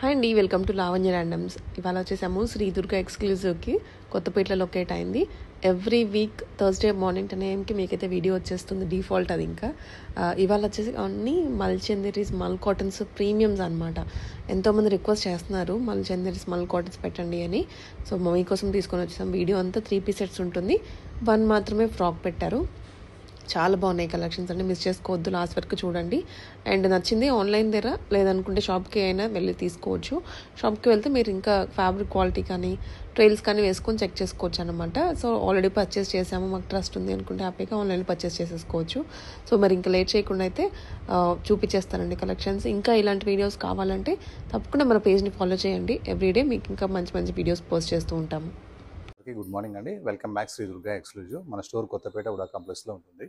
Hi అండి, welcome to Lavanya randoms. ఇవాళ వచ్చేసాము శ్రీ దుర్గా ఎక్స్క్లూజివ్కి. కొత్తపేటలో లొకేట్ అయింది. Every week Thursday morning 10 AM మీకైతే వీడియో వచ్చేస్తుంది, డిఫాల్ట్ అది. ఇంకా ఇవాళ వచ్చేసి అన్ని మల్చందరీస్ మల్ కాటన్స్ ప్రీమియమ్స్ అనమాట. ఎంతోమంది రిక్వెస్ట్ చేస్తున్నారు మల్చందరీస్ మల్ కాటన్స్ పెట్టండి అని. సో మమ్మీ కోసం తీసుకొని వచ్చేసాం. వీడియో అంతా 3 piece సెట్స్ ఉంటుంది, 1 మాత్రమే ఫ్రాక్ పెట్టారు. చాలా బాగున్నాయి కలెక్షన్స్ అండి, మిస్ చేసుకోవద్దు, లాస్ట్ వరకు చూడండి. అండ్ నచ్చింది ఆన్లైన్ దగ్గర, లేదనుకుంటే షాప్కి అయినా వెళ్ళి తీసుకోవచ్చు. షాప్కి వెళ్తే మీరు ఇంకా ఫ్యాబ్రిక్ క్వాలిటీ కానీ ట్రైల్స్ కానీ వేసుకొని చెక్ చేసుకోవచ్చు అనమాట. సో ఆల్రెడీ పర్చేస్ చేసాము, మాకు ట్రస్ట్ ఉంది అనుకుంటే హ్యాపీగా ఆన్లైన్లో పర్చేస్ చేసేసుకోవచ్చు. సో మరి ఇంకా లేట్ చేయకుండా అయితే చూపించేస్తానండి కలెక్షన్స్. ఇంకా ఇలాంటి వీడియోస్ కావాలంటే తప్పకుండా మన పేజ్ని ఫాలో చేయండి. ఎవ్రీడే మీకు ఇంకా మంచి మంచి వీడియోస్ పోస్ట్ చేస్తూ ఉంటాము. గుడ్ మార్నింగ్ అండి, welcome back Shri Durga exclusive. మన స్టోర్ కొత్తపేట ఉడా కాంప్లెక్స్లో ఉంటుంది.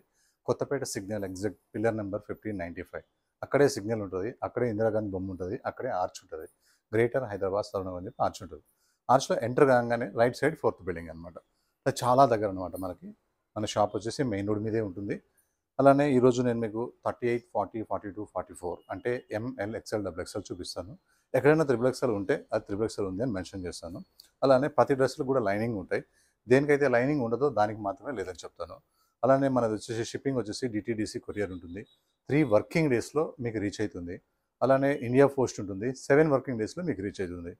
Kothapet signal exit pillar number 1595. అక్కడే సిగ్నల్ ఉంటుంది, అక్కడే ఇందిరాగాంధీ బొమ్మ ఉంటుంది, అక్కడే ఆర్చ్ ఉంటుంది. గ్రేటర్ హైదరాబాద్ సరౌండింగ్ అని చెప్పి ఆర్చ్ ఉంటుంది. ఆర్చ్లో ఎంటర్ కాగానే రైట్ సైడ్ 4th బిల్డింగ్ అనమాట. చాలా దగ్గర అనమాట మనకి. మన షాప్ వచ్చేసి మెయిన్ రోడ్ మీదే ఉంటుంది. అలానే ఈరోజు నేను మీకు 38, 40, 42, 44 అంటే ML, XL, XXL చూపిస్తాను. ఎక్కడైనా XXL ఉంటే అది XXL ఉంది అని మెన్షన్ చేస్తాను. అలానే ప్రతి డ్రెస్సులు కూడా లైనింగ్ ఉంటాయి. దేనికైతే లైనింగ్ ఉండదో దానికి మాత్రమే లేదని చెప్తాను. అలానే మనది వచ్చేసి షిప్పింగ్ వచ్చేసి DTDC కొరియర్ ఉంటుంది. 3 వర్కింగ్ డేస్లో మీకు రీచ్ అవుతుంది. అలానే ఇండియా పోస్ట్ ఉంటుంది, 7 వర్కింగ్ డేస్లో మీకు రీచ్ అవుతుంది.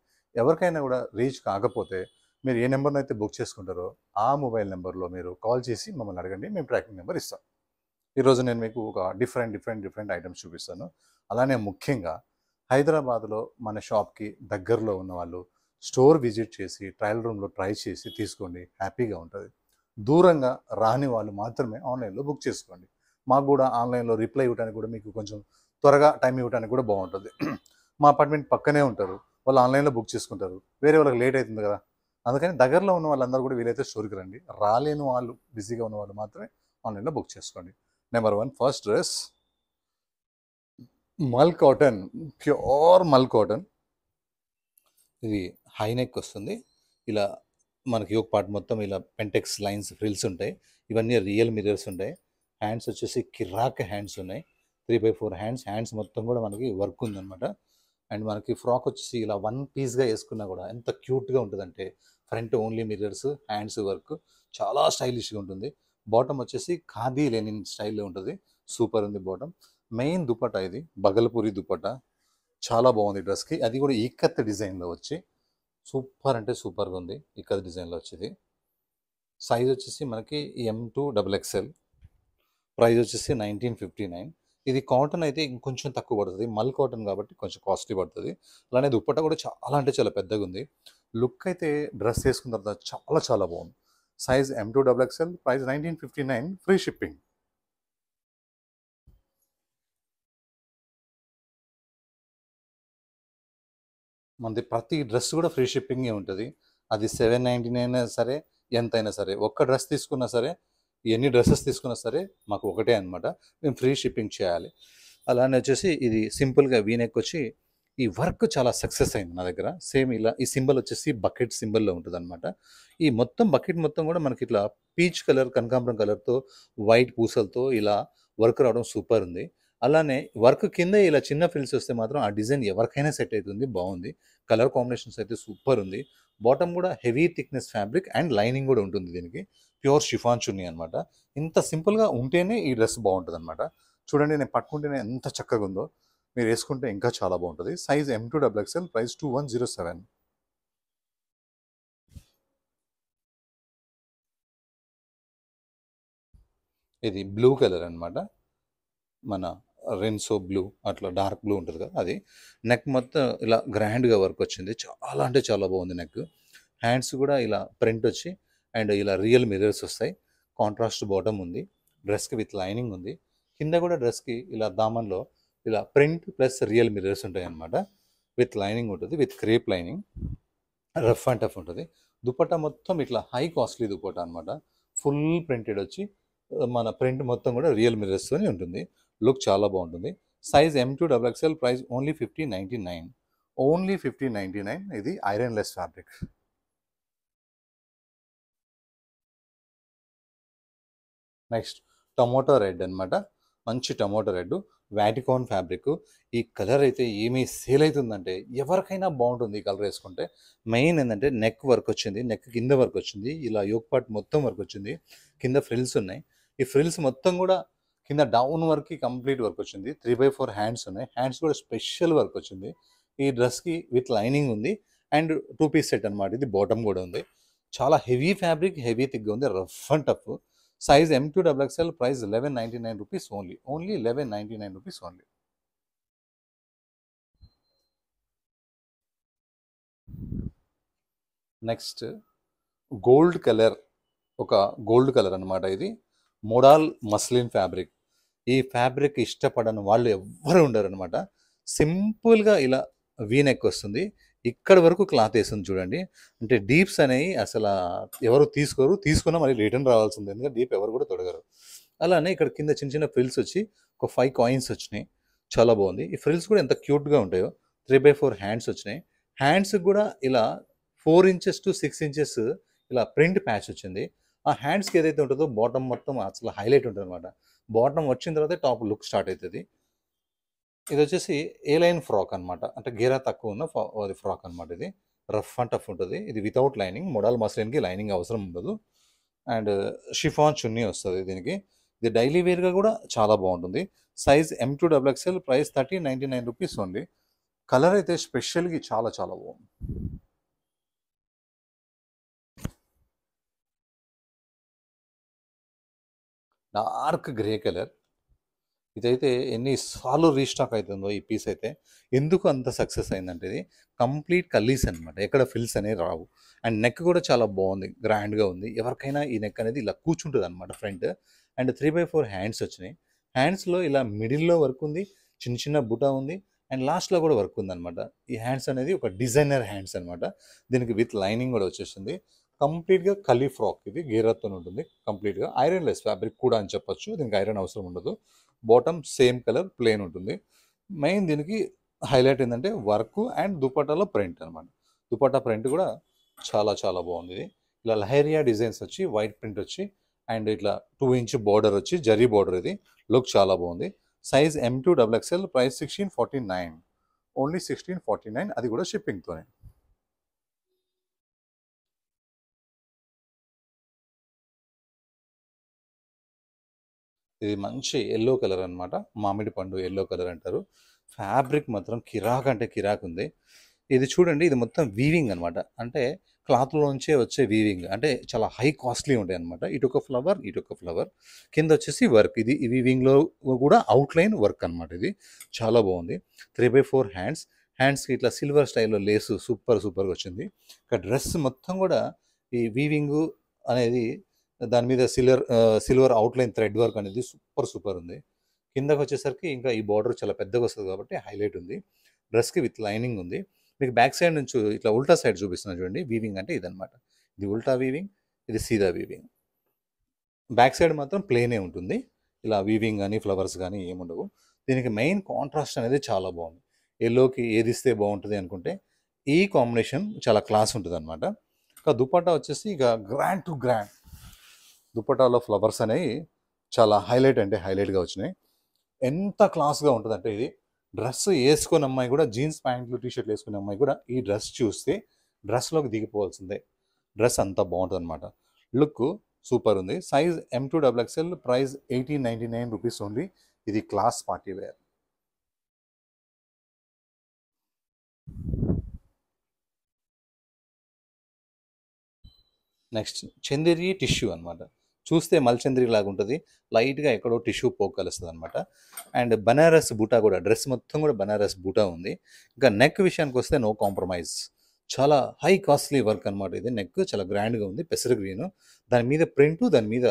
ఎవరికైనా కూడా రీచ్ కాకపోతే మీరు ఏ నెంబర్ని అయితే బుక్ చేసుకుంటారో ఆ మొబైల్ నెంబర్లో మీరు కాల్ చేసి మమ్మల్ని అడగండి, మేము ట్రాకింగ్ నెంబర్ ఇస్తాం. ఈరోజు నేను మీకు ఒక డిఫరెంట్ ఐటమ్స్ చూపిస్తాను. అలానే ముఖ్యంగా హైదరాబాద్లో మన షాప్కి దగ్గరలో ఉన్న వాళ్ళు స్టోర్ విజిట్ చేసి ట్రయల్ రూమ్లో ట్రై చేసి తీసుకోండి, హ్యాపీగా ఉంటుంది. దూరంగా రాని వాళ్ళు మాత్రమే ఆన్లైన్లో బుక్ చేసుకోండి. మాకు కూడా ఆన్లైన్లో రిప్లై ఇవ్వడానికి కూడా మీకు కొంచెం త్వరగా టైం ఇవ్వడానికి కూడా బాగుంటుంది. మా అపార్ట్మెంట్ పక్కనే ఉంటారు, వాళ్ళు ఆన్లైన్లో బుక్ చేసుకుంటారు, వేరే వాళ్ళకి లేట్ అవుతుంది కదా. అందుకని దగ్గరలో ఉన్న వాళ్ళందరూ కూడా వీలైతే స్టోర్కి రండి. రాలేని వాళ్ళు, బిజీగా ఉన్న వాళ్ళు మాత్రమే ఆన్లైన్లో బుక్ చేసుకోండి. నెంబర్ 1 ఫస్ట్ డ్రెస్ మల్ కాటన్, ప్యూర్ మల్ కాటన్. ఇది హై నెక్ వస్తుంది. ఇలా మనకి ఒక పార్ట్ మొత్తం ఇలా పెంటెక్స్ లైన్స్ ఫ్రిల్స్ ఉంటాయి. ఇవన్నీ రియల్ మిరర్స్ ఉంటాయి. హ్యాండ్స్ వచ్చేసి కిరాక్ హ్యాండ్స్ ఉన్నాయి, 3/4 హ్యాండ్స్ మొత్తం కూడా మనకి వర్క్ ఉందన్నమాట. అండ్ మనకి ఫ్రాక్ వచ్చేసి ఇలా 1 పీస్గా వేసుకున్నా కూడా ఎంత క్యూట్గా ఉంటుందంటే, front only mirrors, hands work, చాలా స్టైలిష్గా ఉంటుంది. బాటమ్ వచ్చేసి ఖాదీ లెనిన్ స్టైల్లో ఉంటుంది, సూపర్ ఉంది బాటమ్. మెయిన్ దుపట్టా ఇది బగల్పూరి దుపట్టా, చాలా బాగుంది డ్రెస్కి. అది కూడా ఇక్కత్ డిజైన్లో వచ్చి సూపర్ అంటే సూపర్గా ఉంది. ఇక్కత్ డిజైన్లో వచ్చేది. సైజ్ వచ్చేసి మనకి M2 XXL. ప్రైస్ వచ్చేసి 1959. ఇది కాటన్ అయితే ఇంకొంచెం తక్కువ పడుతుంది, మల్ కాటన్ కాబట్టి కొంచెం కాస్ట్లీ పడుతుంది. అలానే దుప్పట్టా కూడా చాలా అంటే చాలా పెద్దగా ఉంది. లుక్ అయితే డ్రెస్ వేసుకున్న తర్వాత చాలా చాలా బాగుంది. Size M2 XXL, price 1959, free shipping. మనది ప్రతి డ్రెస్ కూడా ఫ్రీ షిప్పింగే ఉంటుంది. అది 799 అయినా సరే, ఎంతైనా సరే. ఒక్క డ్రెస్ తీసుకున్నా సరే, ఎన్ని డ్రెస్సెస్ తీసుకున్నా సరే మాకు ఒకటే అనమాట, మేము ఫ్రీ షిప్పింగ్ చేయాలి. అలానే వచ్చేసి ఇది సింపుల్గా వీనెక్ వచ్చి ఈ వర్క్ చాలా సక్సెస్ అయింది నా దగ్గర. సేమ్ ఇలా ఈ సింబల్ వచ్చేసి బకెట్ సింబల్లో ఉంటుంది అనమాట. ఈ మొత్తం బకెట్ మొత్తం కూడా మనకి ఇట్లా పీచ్ కలర్, కనకాంబరం కలర్తో వైట్ పూసలతో ఇలా వర్క్ రావడం సూపర్ ఉంది. అలానే వర్క్ కింద ఇలా చిన్న ఫిల్స్ వస్తే మాత్రం ఆ డిజైన్ ఎవరికైనా సెట్ అవుతుంది, బాగుంది. కలర్ కాంబినేషన్స్ అయితే సూపర్ ఉంది. బాటమ్ కూడా heavy thickness fabric and lining కూడా ఉంటుంది దీనికి. ప్యూర్ షిఫాన్ చున్నీ అనమాట. ఇంత సింపుల్గా ఉంటేనే ఈ డ్రెస్ బాగుంటుంది అనమాట. చూడండి, నేను పట్టుకుంటేనే ఎంత చక్కగా ఉందో, మీరు వేసుకుంటే ఇంకా చాలా బాగుంటుంది. Size M2 XXL, price 2107. ఇది బ్లూ కలర్ అనమాట, మన రెన్సో బ్లూ, అట్లా డార్క్ బ్లూ ఉంటుంది కదా అది. నెక్ మొత్తం ఇలా గ్రాండ్గా వర్క్ వచ్చింది, చాలా అంటే చాలా బాగుంది నెక్. హ్యాండ్స్ కూడా ఇలా ప్రింట్ వచ్చి అండ్ ఇలా రియల్ మిరర్స్ వస్తాయి. కాంట్రాస్ట్ బాటమ్ ఉంది, డ్రెస్కి విత్ లైనింగ్ ఉంది. కింద కూడా డ్రెస్కి ఇలా దామన్లో ఇలా ప్రింట్ ప్లస్ రియల్ మిరర్స్ ఉంటాయి అన్నమాట. విత్ లైనింగ్ ఉంటుంది, with crepe lining, rough and tough ఉంటుంది. దుపట్టా మొత్తం ఇట్లా హై కాస్ట్లీ దుపట్టా అనమాట. ఫుల్ ప్రింటెడ్ వచ్చి మన ప్రింట్ మొత్తం కూడా రియల్ మిరర్స్తోనే ఉంటుంది. లుక్ చాలా బాగుంటుంది. Size M2 XXL, price only 1599. Only 1599. ఇది iron less fabric. Next tomato red అనమాట, మంచి టొమాటో రెడ్. వాటికాన్ ఫ్యాబ్రిక్. ఈ కలర్ అయితే ఏమి సేల్ అవుతుందంటే ఎవరికైనా బాగుంటుంది ఈ కలర్ వేసుకుంటే. మెయిన్ ఏంటంటే నెక్ వర్క్ వచ్చింది, నెక్ కింద వర్క్ వచ్చింది, ఇలా యోక్ పార్ట్ మొత్తం వర్క్ వచ్చింది, కింద ఫ్రిల్స్ ఉన్నాయి. ఈ ఫ్రిల్స్ మొత్తం కూడా కింద డౌన్ వర్క్కి కంప్లీట్ వర్క్ వచ్చింది. 3/4 హ్యాండ్స్ ఉన్నాయి, హ్యాండ్స్ కూడా స్పెషల్ వర్క్ వచ్చింది. ఈ డ్రెస్కి విత్ లైనింగ్ ఉంది అండ్ 2 పీస్ సెట్ అనమాట. ఇది బాటమ్ కూడా ఉంది. చాలా హెవీ ఫ్యాబ్రిక్, హెవీ థిక్గా ఉంది, rough and tough. Size M2XXL, price 1199 rupees only. 1199 rupees only. Next gold colour, ఒక గోల్డ్ కలర్ అనమాట. ఇది మోడాల్ మస్లిన్ ఫ్యాబ్రిక్. ఈ ఫ్యాబ్రిక్ ఇష్టపడని వాళ్ళు ఎవ్వరు ఉండరు అనమాట. సింపుల్గా ఇలా వీ నెక్ వస్తుంది, ఇక్కడ వరకు క్లాత్ వేస్తుంది చూడండి. అంటే డీప్స్ అనేవి అసలు ఎవరు తీసుకోరు, తీసుకున్నా మళ్ళీ రిటర్న్ రావాల్సింది, ఎందుకంటే డీప్ ఎవరు కూడా తొడగరు. అలానే ఇక్కడ కింద చిన్న చిన్న ఫ్రిల్స్ వచ్చి ఒక 5 కాయిన్స్ వచ్చినాయి, చాలా బాగుంది. ఈ ఫ్రిల్స్ కూడా ఎంత క్యూట్గా ఉంటాయో. 3/4 హ్యాండ్స్ వచ్చినాయి, హ్యాండ్స్ కూడా ఇలా 4 ఇంచెస్ టు 6 ఇంచెస్ ఇలా ప్రింట్ ప్యాచ్ వచ్చింది. ఆ హ్యాండ్స్కి ఏదైతే ఉంటుందో బాటమ్ మొత్తం అసలు హైలైట్ ఉంటుంది అనమాట. బాటమ్ వచ్చిన తర్వాత టాప్ లుక్ స్టార్ట్ అవుతుంది. ఇది వచ్చేసి ఏ లైన్ ఫ్రాక్ అనమాట, అంటే గేరా తక్కువ ఉన్న అది ఫ్రాక్ అనమాట. ఇది రఫ్ అండ్ టఫ్ ఉంటుంది. ఇది వితౌట్ లైనింగ్, మోడల్ మస్లిన్కి లైనింగ్ అవసరం ఉండదు. అండ్ షిఫాన్ చున్నీ వస్తుంది దీనికి. ఇది డైలీ వేర్గా కూడా చాలా బాగుంటుంది. Size M2XXL, price 1399 rupees only. Colour అయితే స్పెషల్గా చాలా చాలా బాగుంది. Dark grey colour. ఇదైతే ఎన్నిసార్లు రీస్టాక్ అవుతుందో ఈ పీస్ అయితే. ఎందుకు అంత సక్సెస్ అయిందంటే ఇది కంప్లీట్ కల్లీస్ అనమాట, ఎక్కడ ఫిల్స్ అనేవి రావు. అండ్ నెక్ కూడా చాలా బాగుంది, గ్రాండ్గా ఉంది. ఎవరికైనా ఈ నెక్ అనేది ఇలా కూర్చుంటుంది అనమాట ఫ్రంట్. అండ్ 3/4 హ్యాండ్స్ వచ్చినాయి. హ్యాండ్స్లో ఇలా మిడిల్లో వర్క్ ఉంది, చిన్న చిన్న బుటా ఉంది, అండ్ లాస్ట్లో కూడా వర్క్ ఉంది అనమాట. ఈ హ్యాండ్స్ అనేది ఒక డిజైనర్ హ్యాండ్స్ అనమాట. దీనికి విత్ లైనింగ్ కూడా వచ్చేసింది. కంప్లీట్గా కలీ ఫ్రాక్, ఇది గేరత్తో ఉంటుంది. కంప్లీట్గా ఐరన్ లెస్ ఫ్యాబ్రిక్ కూడా అని చెప్పొచ్చు, దీనికి ఐరన్ అవసరం ఉండదు. బాటమ్ సేమ్ కలర్ ప్లెయిన్ ఉంటుంది. మెయిన్ దీనికి హైలైట్ ఏంటంటే వర్క్ అండ్ దుపట్టాలో ప్రింట్ అనమాట. దుపట్టా ప్రింట్ కూడా చాలా చాలా బాగుంది. ఇది ఇలా లహేరియా డిజైన్స్ వచ్చి వైట్ ప్రింట్ వచ్చి అండ్ ఇట్లా 2 ఇంచ్ బార్డర్ వచ్చి జరీ బార్డర్. ఇది లుక్ చాలా బాగుంది. సైజ్ M2XXL, ప్రైస్ 1649, ఓన్లీ 1649, అది కూడా షిప్పింగ్తోనే. ఇది మంచి ఎల్లో కలర్ అనమాట, మామిడి పండు ఎల్లో కలర్ అంటారు. ఫ్యాబ్రిక్ మాత్రం కిరాక్ అంటే కిరాక్ ఉంది. ఇది చూడండి, ఇది మొత్తం వీవింగ్ అనమాట, అంటే క్లాత్లోంచే వచ్చే వీవింగ్, అంటే చాలా హై కాస్ట్లీ ఉంటాయి అనమాట. ఇటొక ఫ్లవర్, ఇటొక ఫ్లవర్, కింద వచ్చేసి వర్క్. ఇది ఈ వీవింగ్లో కూడా అవుట్లైన్ వర్క్ అనమాట. ఇది చాలా బాగుంది. 3/4 హ్యాండ్స్, హ్యాండ్స్కి ఇట్లా సిల్వర్ స్టైల్లో లేసు సూపర్గా వచ్చింది. ఇక డ్రెస్ మొత్తం కూడా ఈ వీవింగ్ అనేది, దాని మీద సిల్వర్ అవుట్లైన్ థ్రెడ్ వర్క్ అనేది సూపర్ ఉంది. కిందకి వచ్చేసరికి ఇంకా ఈ బార్డర్ చాలా పెద్దగా వస్తుంది కాబట్టి హైలైట్ ఉంది. డ్రెస్కి విత్ లైనింగ్ ఉంది. మీకు బ్యాక్ సైడ్ నుంచి ఇట్లా ఉల్టా సైడ్ చూపిస్తున్నా చూడండి. వీవింగ్ అంటే ఇదనమాట, ఇది ఉల్టా వీవింగ్, ఇది సీదా వీవింగ్. బ్యాక్ సైడ్ మాత్రం ప్లేనే ఉంటుంది, ఇలా వీవింగ్ కానీ ఫ్లవర్స్ కానీ ఏముండవు. దీనికి మెయిన్ కాంట్రాస్ట్ అనేది చాలా బాగుంది. ఎల్లోకి ఏది ఇస్తే బాగుంటుంది అనుకుంటే ఈ కాంబినేషన్ చాలా క్లాస్ ఉంటుంది అనమాట. ఇంకా దుపట్టా వచ్చేసి ఇక గ్రాండ్ టు గ్రాండ్. దుపట్టాలో ఫ్లవర్స్ అనేవి చాలా హైలైట్ అంటే హైలైట్గా వచ్చినాయి. ఎంత క్లాస్గా ఉంటుంది అంటే ఇది డ్రెస్ వేసుకున్న అమ్మాయి కూడా, జీన్స్ ప్యాంట్లు టీషర్ట్లు వేసుకునే అమ్మాయి కూడా ఈ డ్రెస్ చూస్తే డ్రెస్లోకి దిగిపోవాల్సిందే. డ్రెస్ అంతా బాగుంటుంది అనమాట. లుక్ సూపర్ ఉంది. Size M2XXL, price 1899 rupees only. ఇది class party wear. Next Chanderi tissue అనమాట. చూస్తే మల్చంద్రి లాగా ఉంటుంది, లైట్గా ఎక్కడో టిష్యూ పోక్ కలుస్తుంది అనమాట. అండ్ బనారస్ బూటా కూడా, డ్రెస్ మొత్తం కూడా బనారస్ బూటా ఉంది. ఇంకా నెక్ విషయానికి వస్తే నో కాంప్రమైజ్, చాలా హై కాస్ట్లీ వర్క్ అనమాట. ఇది నెక్ చాలా గ్రాండ్గా ఉంది, పెసర గ్రీన్, దాని మీద ప్రింట్, దాని మీద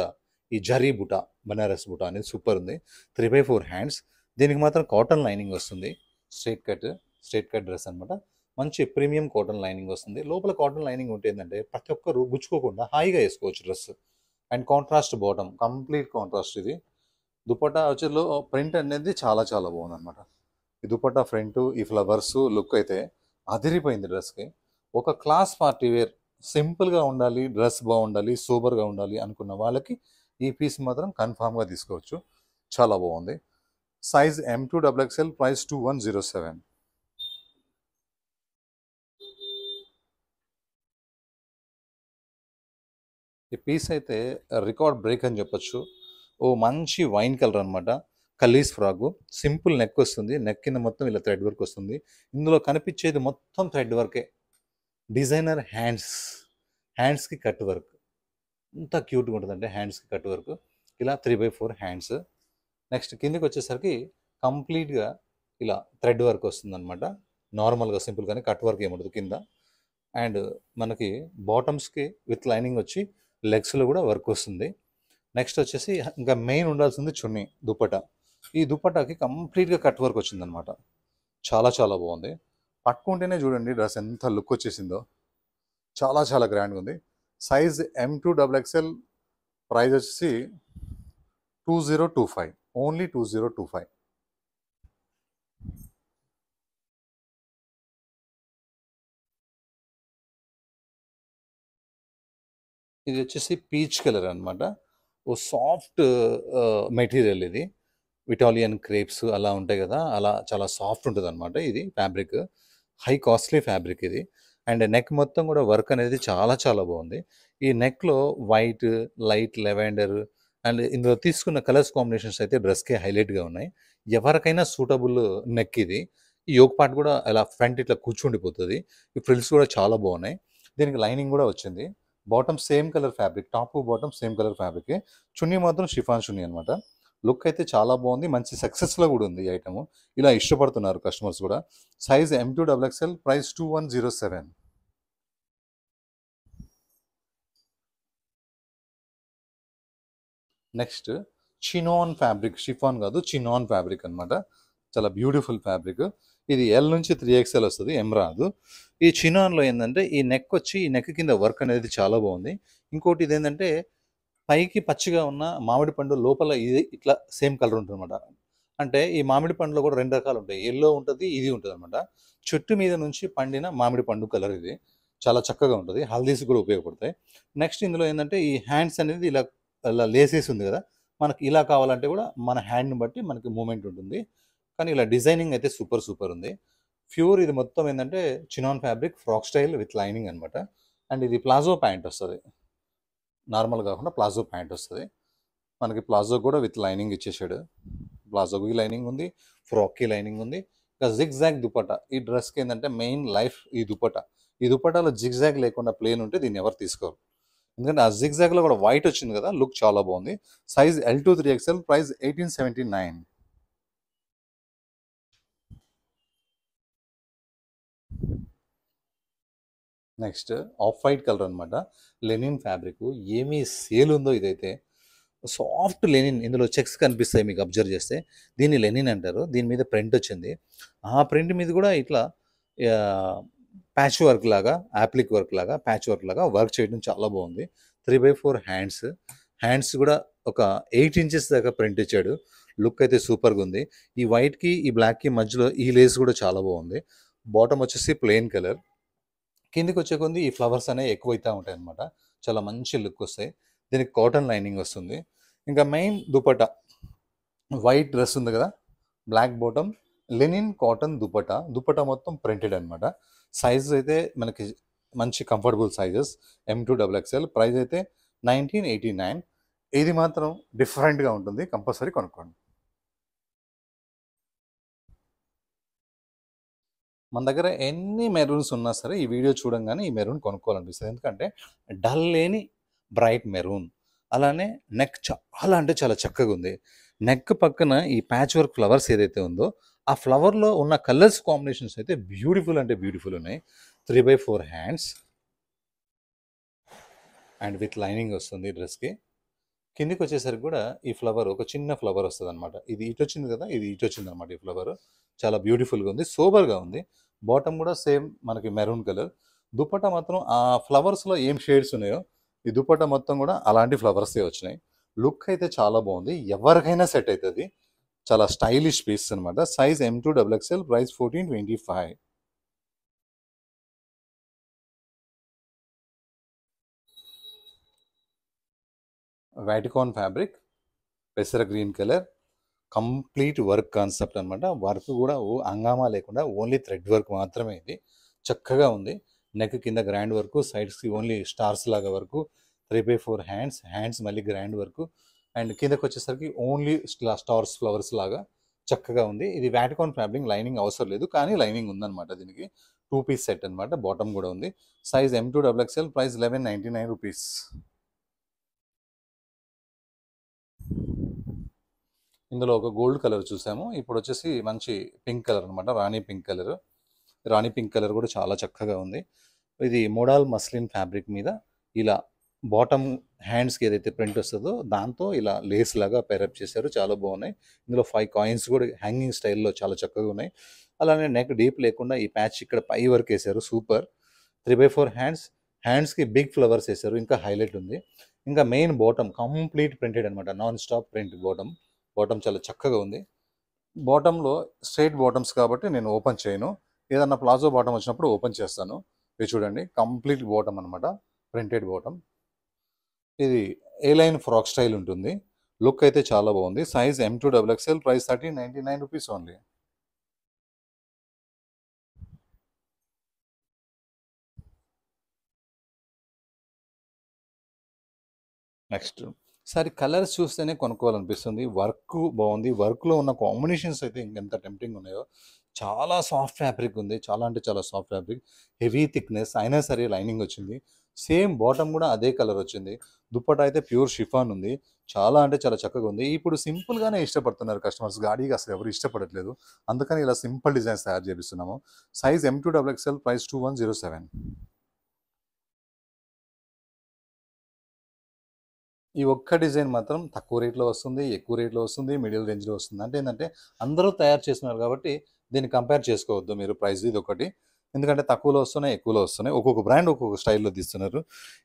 ఈ జరీ బూటా, బనారస్ బూటా అనేది సూపర్ ఉంది. 3/4 హ్యాండ్స్, దీనికి మాత్రం కాటన్ లైనింగ్ వస్తుంది. స్ట్రైట్ కట్ డ్రెస్ అనమాట. మంచి ప్రీమియం కాటన్ లైనింగ్ వస్తుంది. లోపల కాటన్ లైనింగ్ ఉంటే ఏంటంటే ప్రతి ఒక్కరు గుచ్చుకోకుండా హాయిగా వేసుకోవచ్చు dress. And contrast bottom, complete contrast. ఇది దుపట్టా వచ్చేలో ప్రింట్ అనేది చాలా చాలా బాగుంది అనమాట. ఈ దుపట్టా ఫ్రంట్, ఈ ఫ్లవర్స్ లుక్ అయితే అదిరిపోయింది డ్రెస్కి. ఒక క్లాస్ పార్టీ వేర్, సింపుల్గా ఉండాలి, డ్రెస్ బాగుండాలి, సూపర్గా ఉండాలి అనుకున్న వాళ్ళకి ఈ పీస్ మాత్రం కన్ఫామ్గా తీసుకోవచ్చు. చాలా బాగుంది. Size M2XXL, price 2107. ఈ పీస్ అయితే రికార్డ్ బ్రేక్ అని చెప్పొచ్చు. ఓ మంచి వైన్ కలర్ అనమాట. కలీస్ ఫ్రాగు, సింపుల్ నెక్ వస్తుంది. నెక్ కింద మొత్తం ఇలా థ్రెడ్ వర్క్ వస్తుంది. ఇందులో కనిపించేది మొత్తం థ్రెడ్ వర్కే. డిజైనర్ హ్యాండ్స్కి కట్ వర్క్ ఎంత క్యూట్గా ఉంటుందంటే హ్యాండ్స్కి కట్ వర్క్ ఇలా 3/4 హ్యాండ్స్. నెక్స్ట్ కిందికి వచ్చేసరికి కంప్లీట్గా ఇలా థ్రెడ్ వర్క్ వస్తుంది అనమాట. నార్మల్గా సింపుల్ కానీ కట్ వర్క్ ఏముండదు కింద. అండ్ మనకి బాటమ్స్కి విత్ లైనింగ్ వచ్చి లెగ్స్లో కూడా వర్క్ వస్తుంది. నెక్స్ట్ వచ్చేసి ఇంకా మెయిన్ ఉండాల్సింది చున్నీ, దుపట్టా. ఈ దుపట్టాకి కంప్లీట్గా కట్ వర్క్ వచ్చిందనమాట. చాలా చాలా బాగుంది. పట్టుకుంటేనే చూడండి డ్రెస్ ఎంత లుక్ వచ్చేసిందో. చాలా చాలా గ్రాండ్గా ఉంది. సైజ్ M2XXL, ప్రైస్ వచ్చేసి 2025, ఓన్లీ 2025. ఇది వచ్చేసి పీచ్ కలర్ అనమాట. ఓ సాఫ్ట్ మెటీరియల్ ఇది. ఇటాలియన్ క్రేప్స్ అలా ఉంటాయి కదా, అలా చాలా సాఫ్ట్ ఉంటుంది అనమాట. ఇది ఫ్యాబ్రిక్ హై కాస్ట్లీ ఫ్యాబ్రిక్ ఇది. అండ్ నెక్ మొత్తం కూడా వర్క్ అనేది చాలా చాలా బాగుంది. ఈ నెక్లో వైట్, లైట్ లెవెండర్ అండ్ ఇందులో తీసుకున్న కలర్స్ కాంబినేషన్స్ అయితే డ్రెస్కే హైలైట్గా ఉన్నాయి. ఎవరికైనా సూటబుల్ నెక్ ఇది. ఈ యోక్ పార్ట్ కూడా అలా ఫ్రంట్ ఇట్లా కూర్చుండిపోతుంది. ఈ ఫ్రిల్స్ కూడా చాలా బాగున్నాయి. దీనికి లైనింగ్ కూడా వచ్చింది. Bottom same colour fabric, top bottom same colour fabric. చున్నీ మాత్రం షిఫాన్ చున్నీ అనమాట. లుక్ అయితే చాలా బాగుంది. మంచి సక్సెస్లో కూడా ఉంది ఈ ఐటమ్. ఇలా ఇష్టపడుతున్నారు కస్టమర్స్ కూడా. Size M2XXL, price 2107. Next chinon fabric, chiffon కాదు చినాన్ ఫ్యాబ్రిక్ అనమాట. చాలా బ్యూటిఫుల్ ఫ్యాబ్రిక్. ఇది L నుంచి 3XL వస్తుంది, M రాదు. ఈ చినాన్లో ఏంటంటే ఈ నెక్ వచ్చి ఈ నెక్ కింద వర్క్ అనేది చాలా బాగుంది. ఇంకోటి ఇది ఏంటంటే పైకి పచ్చిగా ఉన్న మామిడి పండు లోపల ఇది ఇట్లా సేమ్ కలర్ ఉంటుంది అనమాట. అంటే ఈ మామిడి పండులో కూడా రెండు రకాలు ఉంటాయి, ఎల్లో ఉంటుంది, ఇది ఉంటుంది అనమాట. చెట్టు మీద నుంచి పండిన మామిడి పండు కలర్ ఇది. చాలా చక్కగా ఉంటుంది, హల్దీస్ కూడా ఉపయోగపడతాయి. నెక్స్ట్ ఇందులో ఏంటంటే ఈ హ్యాండ్స్ అనేది ఇలా ఇలా లేసేసి ఉంది కదా, మనకి ఇలా కావాలంటే కూడా మన హ్యాండ్ని బట్టి మనకి మూమెంట్ ఉంటుంది. కానీ ఇలా డిజైనింగ్ అయితే సూపర్ సూపర్ ఉంది. ప్యూర్ ఇది మొత్తం ఏంటంటే chinon fabric, frock style with lining అనమాట. అండ్ ఇది ప్లాజో ప్యాంట్ వస్తుంది, నార్మల్ కాకుండా ప్లాజో ప్యాంట్ వస్తుంది. మనకి ప్లాజో కూడా విత్ లైనింగ్ ఇచ్చేసాడు. ప్లాజోకి లైనింగ్ ఉంది, ఫ్రాక్కి లైనింగ్ ఉంది. ఇంకా జిగ్జాగ్ దుపట్టా. ఈ డ్రెస్కి ఏంటంటే మెయిన్ లైఫ్ ఈ దుపట్టా. ఈ దుపట్టాలో జిగ్జాగ్ లేకుండా ప్లేన్ ఉంటే దీన్ని ఎవరు తీసుకోరు. ఎందుకంటే ఆ జిగ్జాగ్లో కూడా వైట్ వచ్చింది కదా, లుక్ చాలా బాగుంది. Size L2 3XL, price 1879. Next off white colour అనమాట. Linen fabric. ఏమీ సేల్ ఉందో ఇదైతే. సాఫ్ట్ లెనిన్, ఇందులో చెక్స్ కనిపిస్తాయి మీకు అబ్జర్వ్ చేస్తే. దీన్ని లెనిన్ అంటారు. దీని మీద ప్రింట్ వచ్చింది. ఆ ప్రింట్ మీద కూడా ఇట్లా ప్యాచ్ వర్క్ లాగా, యాప్లిక్ వర్క్ లాగా, ప్యాచ్ వర్క్ లాగా వర్క్ చేయడం చాలా బాగుంది. 3/4 హ్యాండ్స్. హ్యాండ్స్ కూడా ఒక 8 ఇంచెస్ దాకా ప్రింట్ ఇచ్చాడు. లుక్ అయితే సూపర్గా ఉంది. ఈ వైట్కి ఈ బ్లాక్కి మధ్యలో ఈ లేస్ కూడా చాలా బాగుంది. బాటమ్ వచ్చేసి ప్లెయిన్ కలర్. కిందికి వచ్చే కొద్ది ఈ ఫ్లవర్స్ అనేవి ఎక్కువ అవుతూ ఉంటాయి అనమాట. చాలా మంచి లుక్ వస్తాయి. దీనికి కాటన్ లైనింగ్ వస్తుంది. ఇంకా మెయిన్ దుపట్టా, వైట్ డ్రెస్ ఉంది కదా, black bottom, linen cotton dupatta. Dupatta మొత్తం ప్రింటెడ్ అనమాట. సైజెస్ అయితే మనకి మంచి కంఫర్టబుల్ సైజెస్. M2XXL, ప్రైస్ అయితే 1989. ఇది మాత్రం డిఫరెంట్గా ఉంటుంది, కంపల్సరీ కొనుక్కోండి. మన దగ్గర ఎన్ని మెరూన్స్ ఉన్నా సరే ఈ వీడియో చూడంగానే ఈ మెరూన్ కొనుక్కోవాలనిపిస్తుంది. ఎందుకంటే డల్ లేని బ్రైట్ మెరూన్. అలానే నెక్ చాలా అంటే చాలా చక్కగా ఉంది. నెక్ పక్కన ఈ ప్యాచ్ వర్క్ ఫ్లవర్స్ ఏదైతే ఉందో ఆ ఫ్లవర్లో ఉన్న కలర్స్ కాంబినేషన్స్ అయితే బ్యూటిఫుల్ అంటే బ్యూటిఫుల్ ఉన్నాయి. 3/4 హ్యాండ్స్ అండ్ విత్ లైనింగ్ వస్తుంది డ్రెస్కి. కిందికి వచ్చేసరికి కూడా ఈ ఫ్లవర్ ఒక చిన్న ఫ్లవర్ వస్తుంది అనమాట. ఇది ఇటు వచ్చింది కదా, ఇది ఇటు వచ్చింది అనమాట. ఈ ఫ్లవర్ చాలా బ్యూటిఫుల్గా ఉంది, సోబర్గా ఉంది. బాటమ్ కూడా సేమ్ మనకి మెరూన్ కలర్. దుపట్టా మాత్రం ఆ ఫ్లవర్స్లో ఏం షేడ్స్ ఉన్నాయో ఈ దుపట్టా మొత్తం కూడా అలాంటి ఫ్లవర్సే వచ్చినాయి. లుక్ అయితే చాలా బాగుంది, ఎవరికైనా సెట్ అవుతుంది. చాలా స్టైలిష్ పీస్ అనమాట. Size M2XXL, price 1425. వాటికాన్ ఫ్యాబ్రిక్, పెసర green colour, complete work concept అనమాట. వర్క్ కూడా హంగామా లేకుండా ఓన్లీ థ్రెడ్ వర్క్ మాత్రమే ఇది. చక్కగా ఉంది. నెక్ కింద గ్రాండ్ వర్క్, సైడ్స్కి ఓన్లీ స్టార్స్ లాగా వర్క్, 3/4 హ్యాండ్స్ మళ్ళీ గ్రాండ్ వర్క్, అండ్ కిందకి వచ్చేసరికి ఓన్లీ స్టార్స్ ఫ్లవర్స్ లాగా చక్కగా ఉంది. ఇది వ్యాటికాన్ ఫ్యాబ్రిక్, లైనింగ్ అవసరం లేదు, కానీ లైనింగ్ ఉందన్నమాట. దీనికి 2 పీస్ సెట్ అనమాట. బాటమ్ కూడా ఉంది. Size M2XXL, price 1199 rupees. ఇందులో ఒక గోల్డ్ కలర్ చూసాము. ఇప్పుడు వచ్చేసి మంచి పింక్ కలర్ అనమాట, రాణి పింక్ కలర్. రాణి పింక్ కలర్ కూడా చాలా చక్కగా ఉంది. ఇది మోడల్ మస్లిన్ ఫ్యాబ్రిక్ మీద ఇలా బాటమ్ హ్యాండ్స్కి ఏదైతే ప్రింట్ వస్తుందో దాంతో ఇలా లేస్ లాగా పేరప్ చేశారు. చాలా బాగున్నాయి. ఇందులో 5 కాయిన్స్ కూడా హ్యాంగింగ్ స్టైల్లో చాలా చక్కగా ఉన్నాయి. అలానే నెక్ డీప్ లేకుండా ఈ ప్యాచ్ ఇక్కడ పై వరకు వేశారు. సూపర్. 3/4 హ్యాండ్స్కి బిగ్ ఫ్లవర్స్ వేశారు. ఇంకా హైలైట్ ఉంది. ఇంకా మెయిన్ బాటమ్ కంప్లీట్ ప్రింటెడ్ అనమాట, నాన్ స్టాప్ ప్రింట్ బాటమ్ చాలా చక్కగా ఉంది. బాటంలో స్ట్రైట్ బాటమ్స్ కాబట్టి నేను ఓపెన్ చేయను. ఏదన్నా ప్లాజో బాటమ్ వచ్చినప్పుడు ఓపెన్ చేస్తాను. ఇది చూడండి, కంప్లీట్ బాటమ్ అనమాట, ప్రింటెడ్ బాటమ్. ఇది ఏ లైన్ ఫ్రాక్ స్టైల్ ఉంటుంది. లుక్ అయితే చాలా బాగుంది. Size M2XXL, price 1399 rupees only. Next సరే, కలర్స్ చూస్తేనే కొనుక్కోవాలనిపిస్తుంది. వర్క్ బాగుంది. వర్క్లో ఉన్న కాంబినేషన్స్ అయితే ఇంకెంత టెంప్టింగ్ ఉన్నాయో. చాలా సాఫ్ట్ ఫ్యాబ్రిక్ ఉంది, చాలా అంటే చాలా సాఫ్ట్ ఫ్యాబ్రిక్, హెవీ థిక్నెస్ అయినా సరే లైనింగ్ వచ్చింది. సేమ్ బాటమ్ కూడా అదే కలర్ వచ్చింది. దుప్పటా అయితే ప్యూర్ షిఫాన్ ఉంది. చాలా అంటే చాలా చక్కగా ఉంది. ఇప్పుడు సింపుల్గానే ఇష్టపడుతున్నారు కస్టమర్స్, గాడిగా అసలు ఎవరు ఇష్టపడట్లేదు. అందుకని ఇలా సింపుల్ డిజైన్స్ తయారు చేపిస్తున్నాము. Size M2XXL, price 2107. ఈ ఒక్క డిజైన్ మాత్రం తక్కువ రేట్లో వస్తుంది, ఎక్కువ రేట్లో వస్తుంది, మిడిల్ రేంజ్లో వస్తుంది. అంటే ఏంటంటే అందరూ తయారు చేస్తున్నారు కాబట్టి దీన్ని కంపేర్ చేసుకోవద్దు మీరు ప్రైస్. ఇది ఒకటి, ఎందుకంటే తక్కువలో వస్తున్నాయి, ఎక్కువలో వస్తున్నాయి. ఒక్కొక్క బ్రాండ్ ఒక్కొక్క స్టైల్లో తీస్తున్నారు.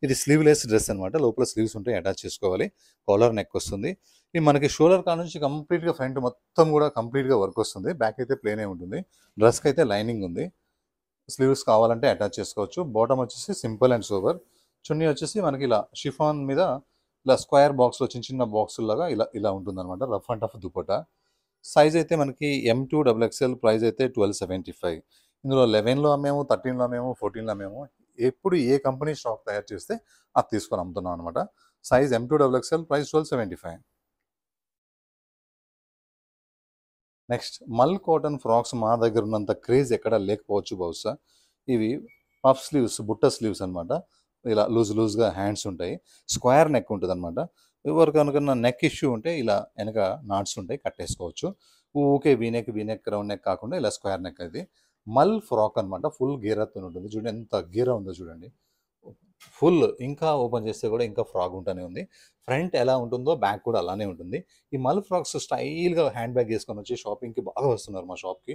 ఇది స్లీవ్లెస్ డ్రెస్ అనమాట. లోపల స్లీవ్స్ ఉంటాయి, అటాచ్ చేసుకోవాలి. కాలర్ నెక్ వస్తుంది. ఇది మనకి షోల్డర్ కాడ నుంచి కంప్లీట్గా ఫ్రంట్ మొత్తం కూడా కంప్లీట్గా వర్క్ వస్తుంది. బ్యాక్ అయితే ప్లేనే ఉంటుంది. డ్రెస్కి అయితే లైనింగ్ ఉంది. స్లీవ్స్ కావాలంటే అటాచ్ చేసుకోవచ్చు. బాటమ్ వచ్చేసి సింపుల్ అండ్ సోబర్. చున్నీ వచ్చేసి మనకి ఇలా షిఫాన్ మీద ఇలా స్క్వేర్ బాక్స్లో చిన్న చిన్న బాక్సుల్లాగా ఇలా ఇలా ఉంటుందన్నమాట. Rough and tough dupatta. Size అయితే మనకి M2XXL, ప్రైస్ అయితే 1275. ఇందులో 11లో అమ్మేమో, 13లో అమ్మేమో, 14లో అమ్మేమో. ఎప్పుడు ఏ కంపెనీ స్టాక్ తయారు చేస్తే అది తీసుకొని అమ్ముతున్నాం అనమాట. Size M2XXL, price 1275. నెక్స్ట్ మల్ కాటన్ ఫ్రాక్స్ మా దగ్గర ఉన్నంత క్రేజ్ ఎక్కడ లేకపోవచ్చు బహుశా. ఇవి పఫ్ స్లీవ్స్, బుట్ట స్లీవ్స్ అనమాట. ఇలా లూజ్గా హ్యాండ్స్ ఉంటాయి. స్క్వేర్ నెక్ ఉంటుంది అనమాట. ఎవరు కనుక నెక్ ఇష్యూ ఉంటే ఇలా వెనక నాట్స్ ఉంటాయి, కట్టేసుకోవచ్చు. ఊకే వీనెక్ రౌండ్ నెక్ కాకుండా ఇలా స్క్వేర్ నెక్. అది మల్ ఫ్రాక్ అనమాట. ఫుల్ గీరాతో ఉంటుంది. చూడండి ఎంత గీరా ఉందో చూడండి. ఫుల్ ఇంకా ఓపెన్ చేస్తే కూడా ఇంకా ఫ్రాక్ ఉంటూనే ఉంది. ఫ్రంట్ ఎలా ఉంటుందో బ్యాక్ కూడా అలానే ఉంటుంది. ఈ మల్ ఫ్రాక్స్ స్టైల్గా హ్యాండ్ బ్యాగ్ వేసుకొని వచ్చి షాపింగ్కి బాగా వస్తున్నారు మా షాప్కి.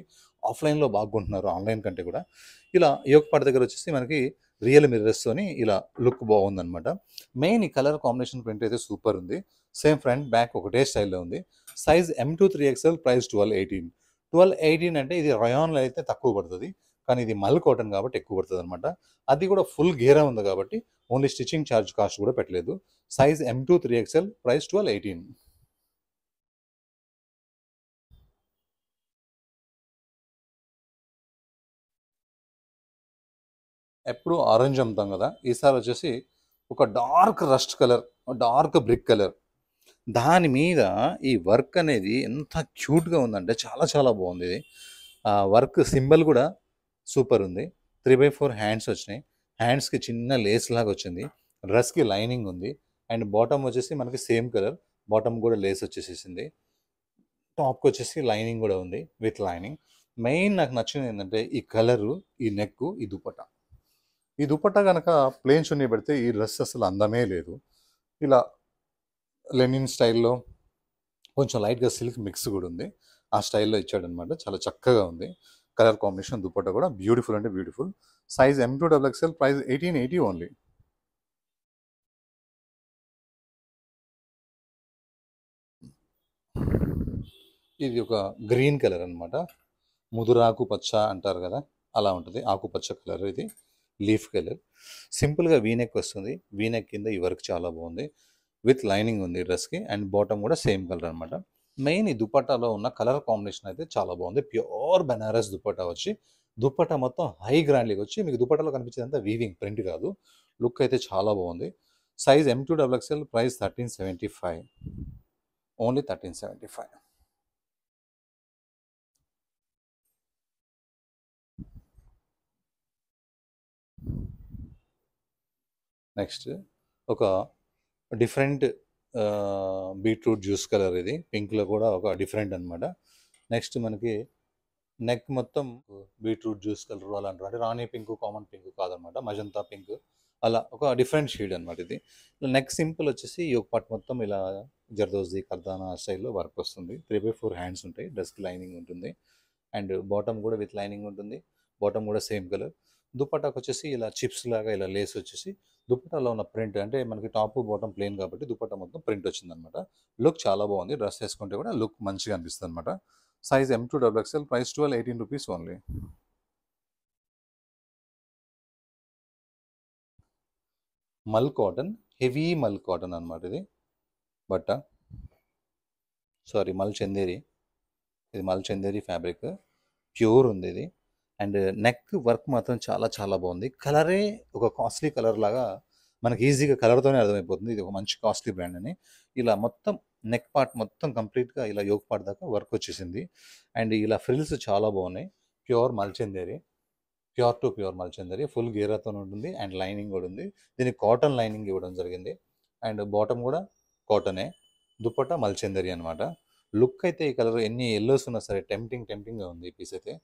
ఆఫ్లైన్లో బాగా కొంటున్నారు ఆన్లైన్ కంటే కూడా. ఇలా యోగ పాట దగ్గర వచ్చేసి మనకి రియల్ మిర్రర్స్తోని ఇలా లుక్ బాగుందనమాట. మెయిన్ ఈ కలర్ కాంబినేషన్ ప్రింట్ అయితే సూపర్ ఉంది. సేమ్ ఫ్రంట్ బ్యాక్ ఒకటే స్టైల్లో ఉంది. Size M2XXL, price 1218. 1218 అంటే ఇది రయాన్లో అయితే తక్కువ పడుతుంది, కానీ ఇది మల్ కాటన్ కాబట్టి ఎక్కువ పడుతుంది అనమాట. అది కూడా ఫుల్ గేరా ఉంది కాబట్టి ఓన్లీ స్టిచ్చింగ్ ఛార్జ్ కాస్ట్ కూడా పెట్టలేదు. Size M2XXL, price 1218. ఎప్పుడు ఆరెంజ్ అమ్ముతాం కదా, ఈసారి వచ్చేసి ఒక dark rust colour, dark brick colour, దాని మీద ఈ వర్క్ అనేది ఎంత క్యూట్గా ఉందంటే చాలా చాలా బాగుంది. ఇది వర్క్ సింబల్ కూడా సూపర్ ఉంది. 3/4 హ్యాండ్స్ వచ్చినాయి. హ్యాండ్స్కి చిన్న లేస్ లాగా వచ్చింది. డ్రెస్కి లైనింగ్ ఉంది. అండ్ బాటమ్ వచ్చేసి మనకి సేమ్ కలర్, బాటమ్ కూడా లేస్ వచ్చేసేసింది. టాప్కి వచ్చేసి లైనింగ్ కూడా ఉంది, విత్ లైనింగ్. మెయిన్ నాకు నచ్చింది ఏంటంటే ఈ కలరు, ఈ నెక్, ఈ దుపట్టా. ఈ దుపట్టా కనుక ప్లేన్ చున్నీ పెడితే ఈ డ్రెస్ అసలు అందమే లేదు. ఇలా లెనిన్ స్టైల్లో కొంచెం లైట్గా సిల్క్ మిక్స్ కూడా ఉంది. ఆ స్టైల్లో ఇచ్చాడనమాట. చాలా చక్కగా ఉంది. కలర్ కాంబినేషన్, దుపట్టా కూడా బ్యూటిఫుల్ అంటే beautiful. Size M2XXL, price 1880 only. ఇది ఒక గ్రీన్ కలర్ అనమాట. ముదురాకు పచ్చ అంటారు కదా, అలా ఉంటుంది. ఆకుపచ్చ కలర్ ఇది, లీఫ్ కలర్. సింపుల్గా వీనెక్ వస్తుంది. వీనెక్ కింద ఈ వర్క్ చాలా బాగుంది. విత్ లైనింగ్ ఉంది డ్రెస్కి. అండ్ బాటమ్ కూడా సేమ్ కలర్ అనమాట. మెయిన్ ఈ దుపట్టాలో ఉన్న కలర్ కాంబినేషన్ అయితే చాలా బాగుంది. ప్యూర్ బెనారస్ దుపట్టా వచ్చి, దుపట్టా మొత్తం హై గ్రాండ్‌గా వచ్చి మీకు దుపట్టాలో కనిపించేదంతా వీవింగ్ ప్రింట్ కాదు. లుక్ అయితే చాలా బాగుంది. Size M2 XXL, price 1375, only 1375. Next ఒక డిఫరెంట్ బీట్రూట్ జ్యూస్ కలర్, ఇది పింక్లో కూడా ఒక డిఫరెంట్ అనమాట. నెక్స్ట్ మనకి నెక్ మొత్తం బీట్రూట్ జ్యూస్ కలర్ అలా అంటారు, అంటే రాణి పింక్, కామన్ పింక్ కాదనమాట, మజంతా పింక్, అలా ఒక డిఫరెంట్ షేడ్ అనమాట ఇది. నెక్ సింపుల్ వచ్చేసి ఈ ఒక పార్ట్ మొత్తం ఇలా జర్దోజీ కర్దానా స్టైల్లో వర్క్ వస్తుంది. 3/4 హ్యాండ్స్ ఉంటాయి, డ్రెస్కి లైనింగ్ ఉంటుంది, అండ్ బాటమ్ కూడా విత్ లైనింగ్ ఉంటుంది. బాటమ్ కూడా సేమ్ కలర్. దుపట్టాకు వచ్చేసి ఇలా చిప్స్ లాగా ఇలా లేస్ వచ్చేసి దుపట్టాలో ఉన్న ప్రింట్, అంటే మనకి టాప్ బాటమ్ ప్లేన్ కాబట్టి దుపట్టా మొత్తం ప్రింట్ వచ్చిందనమాట. లుక్ చాలా బాగుంది. డ్రెస్ వేసుకుంటే కూడా లుక్ మంచిగా అనిపిస్తుంది అనమాట. Size M2 XXL, price 1218 rupees only. మల్ కాటన్, హెవీ మల్ కాటన్ అనమాట ఇది బట్ట. సారీ, మల్ చందేరి. ఇది మల్ చందేరి ఫ్యాబ్రిక్, ప్యూర్ ఉంది ఇది. అండ్ నెక్ వర్క్ మాత్రం చాలా చాలా బాగుంది. కలరే ఒక కాస్ట్లీ కలర్ లాగా మనకి ఈజీగా కలర్తోనే అర్థమైపోతుంది ఇది ఒక మంచి కాస్ట్లీ బ్రాండ్ అని. ఇలా మొత్తం నెక్ పార్ట్ మొత్తం కంప్లీట్గా ఇలా యోక్ పార్ట్ దాకా వర్క్ వచ్చేసింది. అండ్ ఇలా ఫ్రిల్స్ చాలా బాగున్నాయి. ప్యూర్ మల్చందేరి, ప్యూర్ టు ప్యూర్ మల్చందేరి, ఫుల్ గేరాతో ఉంటుంది. అండ్ లైనింగ్ కూడా ఉంది. దీనికి కాటన్ లైనింగ్ ఇవ్వడం జరిగింది. అండ్ బాటమ్ కూడా కాటనే. దుపట్టా మల్చందేరి అనమాట. లుక్ అయితే ఈ కలర్ ఎన్ని ఎల్లోస్ ఉన్నా సరే టెంప్టింగ్గా ఉంది ఈ పీస్ అయితే.